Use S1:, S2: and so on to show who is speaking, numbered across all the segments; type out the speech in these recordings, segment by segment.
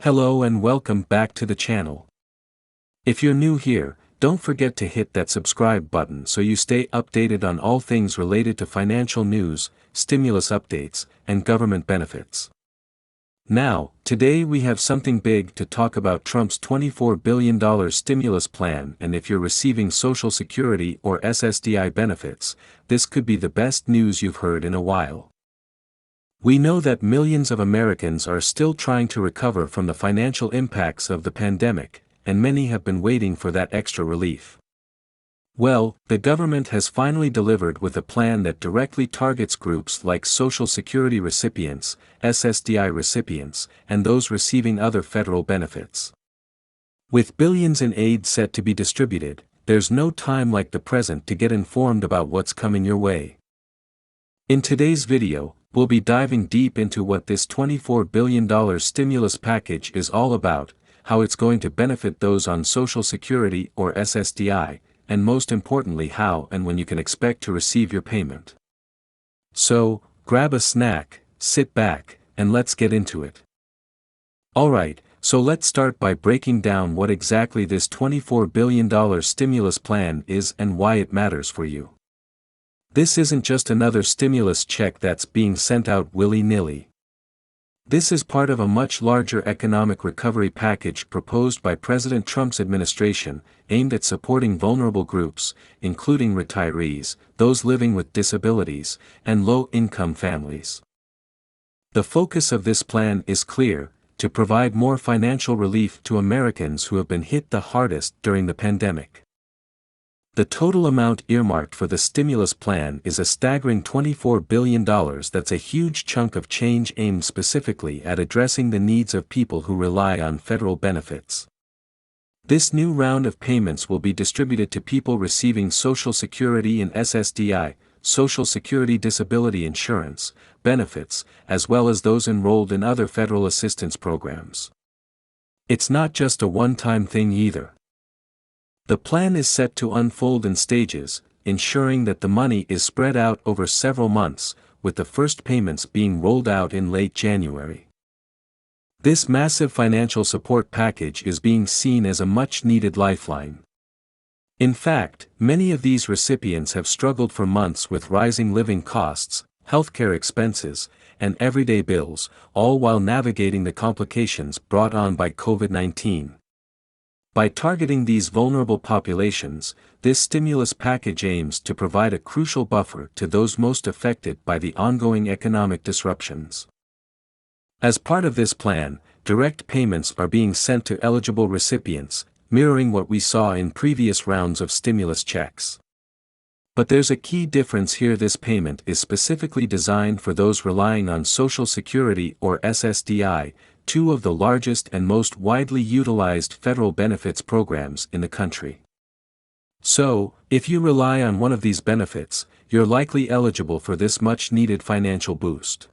S1: Hello and welcome back to the channel. If you're new here, don't forget to hit that subscribe button so you stay updated on all things related to financial news, stimulus updates, and government benefits. Now, today we have something big to talk about: Trump's $24 billion stimulus plan. And if you're receiving Social Security or SSDI benefits, this could be the best news you've heard in a while. We know that millions of Americans are still trying to recover from the financial impacts of the pandemic, and many have been waiting for that extra relief. Well, the government has finally delivered with a plan that directly targets groups like Social Security recipients, SSDI recipients, and those receiving other federal benefits. With billions in aid set to be distributed, there's no time like the present to get informed about what's coming your way. In today's video, we'll be diving deep into what this $24 billion stimulus package is all about, how it's going to benefit those on Social Security or SSDI, and most importantly how and when you can expect to receive your payment. So, grab a snack, sit back, and let's get into it. Alright, so let's start by breaking down what exactly this $24 billion stimulus plan is and why it matters for you. This isn't just another stimulus check that's being sent out willy-nilly. This is part of a much larger economic recovery package proposed by President Trump's administration, aimed at supporting vulnerable groups, including retirees, those living with disabilities, and low-income families. The focus of this plan is clear: to provide more financial relief to Americans who have been hit the hardest during the pandemic. The total amount earmarked for the stimulus plan is a staggering $24 billion. That's a huge chunk of change aimed specifically at addressing the needs of people who rely on federal benefits. This new round of payments will be distributed to people receiving Social Security and SSDI, Social Security Disability Insurance, benefits, as well as those enrolled in other federal assistance programs. It's not just a one-time thing either. The plan is set to unfold in stages, ensuring that the money is spread out over several months, with the first payments being rolled out in late January. This massive financial support package is being seen as a much-needed lifeline. In fact, many of these recipients have struggled for months with rising living costs, healthcare expenses, and everyday bills, all while navigating the complications brought on by COVID-19. By targeting these vulnerable populations, this stimulus package aims to provide a crucial buffer to those most affected by the ongoing economic disruptions. As part of this plan, direct payments are being sent to eligible recipients, mirroring what we saw in previous rounds of stimulus checks. But there's a key difference here: this payment is specifically designed for those relying on Social Security or SSDI, two of the largest and most widely utilized federal benefits programs in the country. So, if you rely on one of these benefits, you're likely eligible for this much-needed financial boost.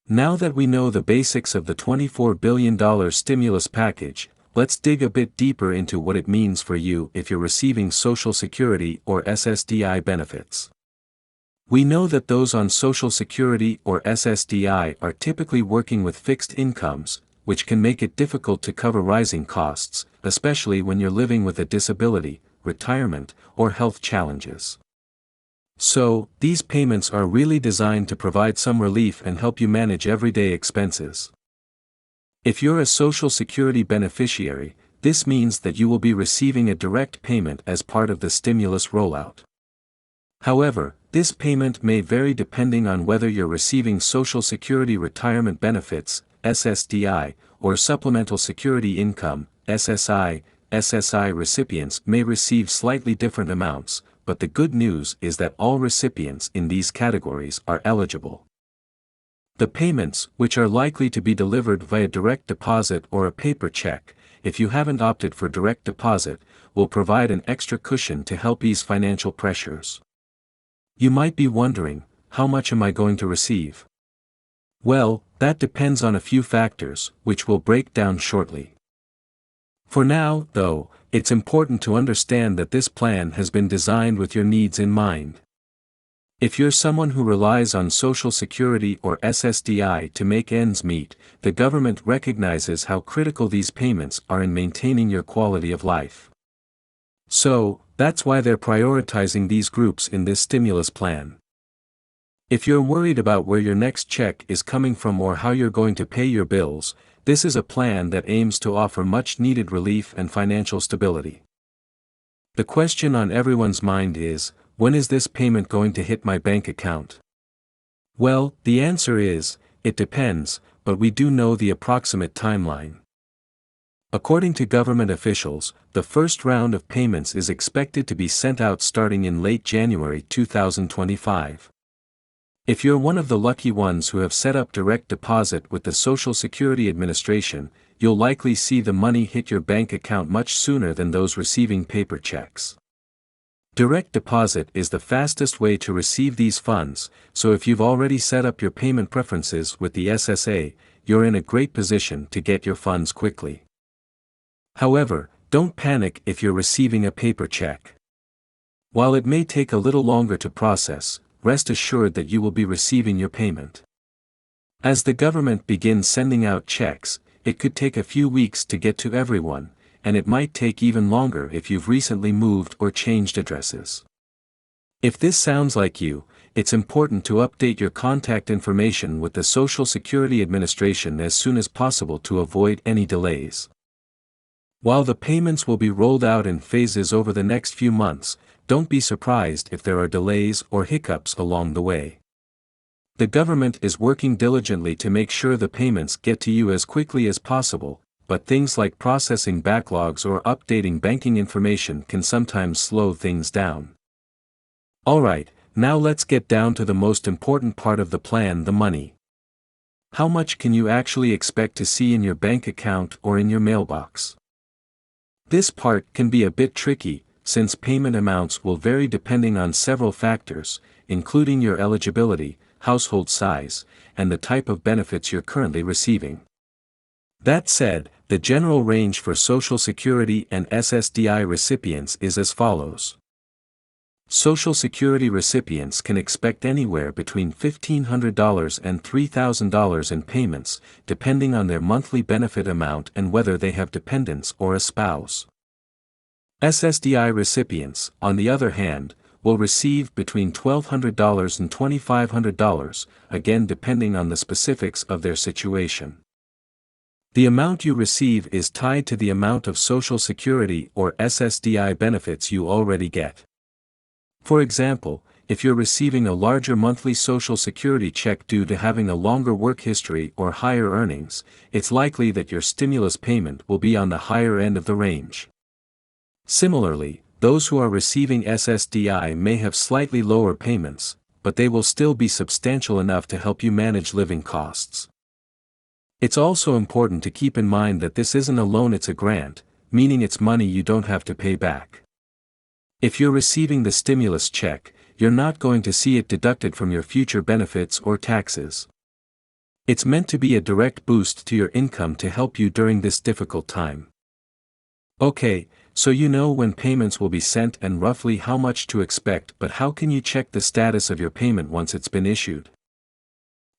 S1: Now that we know the basics of the $24 billion stimulus package, let's dig a bit deeper into what it means for you if you're receiving Social Security or SSDI benefits. We know that those on Social Security or SSDI are typically working with fixed incomes, which can make it difficult to cover rising costs, especially when you're living with a disability, retirement, or health challenges. So, these payments are really designed to provide some relief and help you manage everyday expenses. If you're a Social Security beneficiary, this means that you will be receiving a direct payment as part of the stimulus rollout. However, this payment may vary depending on whether you're receiving Social Security Retirement Benefits, SSDI, or Supplemental Security Income, SSI. SSI recipients may receive slightly different amounts, but the good news is that all recipients in these categories are eligible. The payments, which are likely to be delivered via direct deposit or a paper check, if you haven't opted for direct deposit, will provide an extra cushion to help ease financial pressures. You might be wondering, how much am I going to receive? Well, that depends on a few factors, which we'll break down shortly. For now, though, it's important to understand that this plan has been designed with your needs in mind. If you're someone who relies on Social Security or SSDI to make ends meet, the government recognizes how critical these payments are in maintaining your quality of life. So, that's why they're prioritizing these groups in this stimulus plan. If you're worried about where your next check is coming from or how you're going to pay your bills, this is a plan that aims to offer much-needed relief and financial stability. The question on everyone's mind is, when is this payment going to hit my bank account? Well, the answer is, it depends, but we do know the approximate timeline. According to government officials, the first round of payments is expected to be sent out starting in late January 2025. If you're one of the lucky ones who have set up direct deposit with the Social Security Administration, you'll likely see the money hit your bank account much sooner than those receiving paper checks. Direct deposit is the fastest way to receive these funds, so if you've already set up your payment preferences with the SSA, you're in a great position to get your funds quickly. However, don't panic if you're receiving a paper check. While it may take a little longer to process, rest assured that you will be receiving your payment. As the government begins sending out checks, it could take a few weeks to get to everyone, and it might take even longer if you've recently moved or changed addresses. If this sounds like you, it's important to update your contact information with the Social Security Administration as soon as possible to avoid any delays. While the payments will be rolled out in phases over the next few months, don't be surprised if there are delays or hiccups along the way. The government is working diligently to make sure the payments get to you as quickly as possible, but things like processing backlogs or updating banking information can sometimes slow things down. Alright, now let's get down to the most important part of the plan, the money. How much can you actually expect to see in your bank account or in your mailbox? This part can be a bit tricky, since payment amounts will vary depending on several factors, including your eligibility, household size, and the type of benefits you're currently receiving. That said, the general range for Social Security and SSDI recipients is as follows. Social Security recipients can expect anywhere between $1,500 and $3,000 in payments, depending on their monthly benefit amount and whether they have dependents or a spouse. SSDI recipients, on the other hand, will receive between $1,200 and $2,500, again depending on the specifics of their situation. The amount you receive is tied to the amount of Social Security or SSDI benefits you already get. For example, if you're receiving a larger monthly Social Security check due to having a longer work history or higher earnings, it's likely that your stimulus payment will be on the higher end of the range. Similarly, those who are receiving SSDI may have slightly lower payments, but they will still be substantial enough to help you manage living costs. It's also important to keep in mind that this isn't a loan, it's a grant, meaning it's money you don't have to pay back. If you're receiving the stimulus check, you're not going to see it deducted from your future benefits or taxes. It's meant to be a direct boost to your income to help you during this difficult time. Okay, so you know when payments will be sent and roughly how much to expect, but how can you check the status of your payment once it's been issued?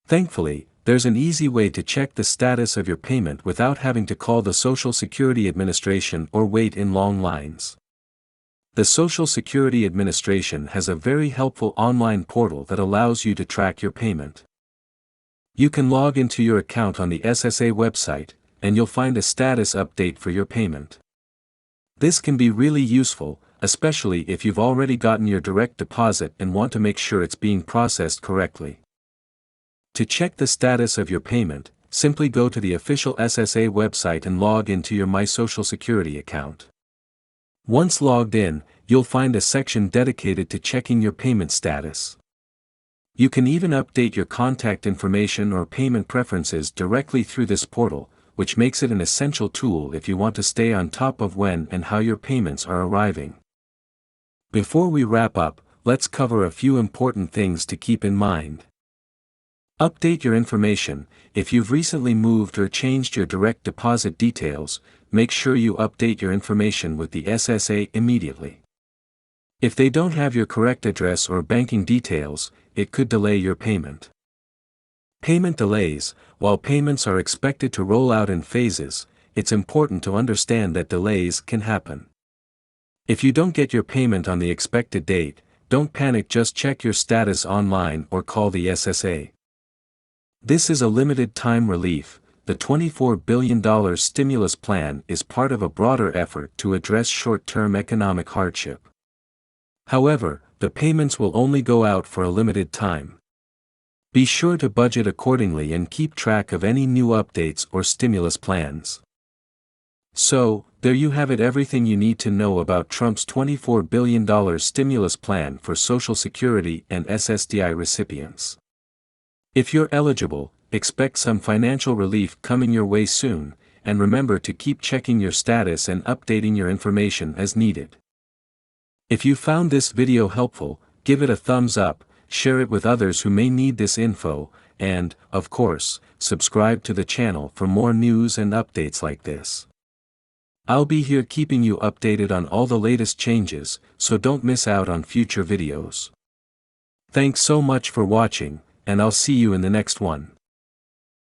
S1: Thankfully, there's an easy way to check the status of your payment without having to call the Social Security Administration or wait in long lines. The Social Security Administration has a very helpful online portal that allows you to track your payment. You can log into your account on the SSA website, and you'll find a status update for your payment. This can be really useful, especially if you've already gotten your direct deposit and want to make sure it's being processed correctly. To check the status of your payment, simply go to the official SSA website and log into your My Social Security account. Once logged in, you'll find a section dedicated to checking your payment status. You can even update your contact information or payment preferences directly through this portal, which makes it an essential tool if you want to stay on top of when and how your payments are arriving. Before we wrap up, let's cover a few important things to keep in mind. Update your information. If you've recently moved or changed your direct deposit details, make sure you update your information with the SSA immediately. If they don't have your correct address or banking details, it could delay your payment. Payment delays. While payments are expected to roll out in phases, it's important to understand that delays can happen. If you don't get your payment on the expected date, don't panic, just check your status online or call the SSA. This is a limited time relief. The $24 billion stimulus plan is part of a broader effort to address short-term economic hardship. However, the payments will only go out for a limited time. Be sure to budget accordingly and keep track of any new updates or stimulus plans. So, there you have it, everything you need to know about Trump's $24 billion stimulus plan for Social Security and SSDI recipients. If you're eligible, expect some financial relief coming your way soon, and remember to keep checking your status and updating your information as needed. If you found this video helpful, give it a thumbs up, share it with others who may need this info, and, of course, subscribe to the channel for more news and updates like this. I'll be here keeping you updated on all the latest changes, so don't miss out on future videos. Thanks so much for watching, and I'll see you in the next one.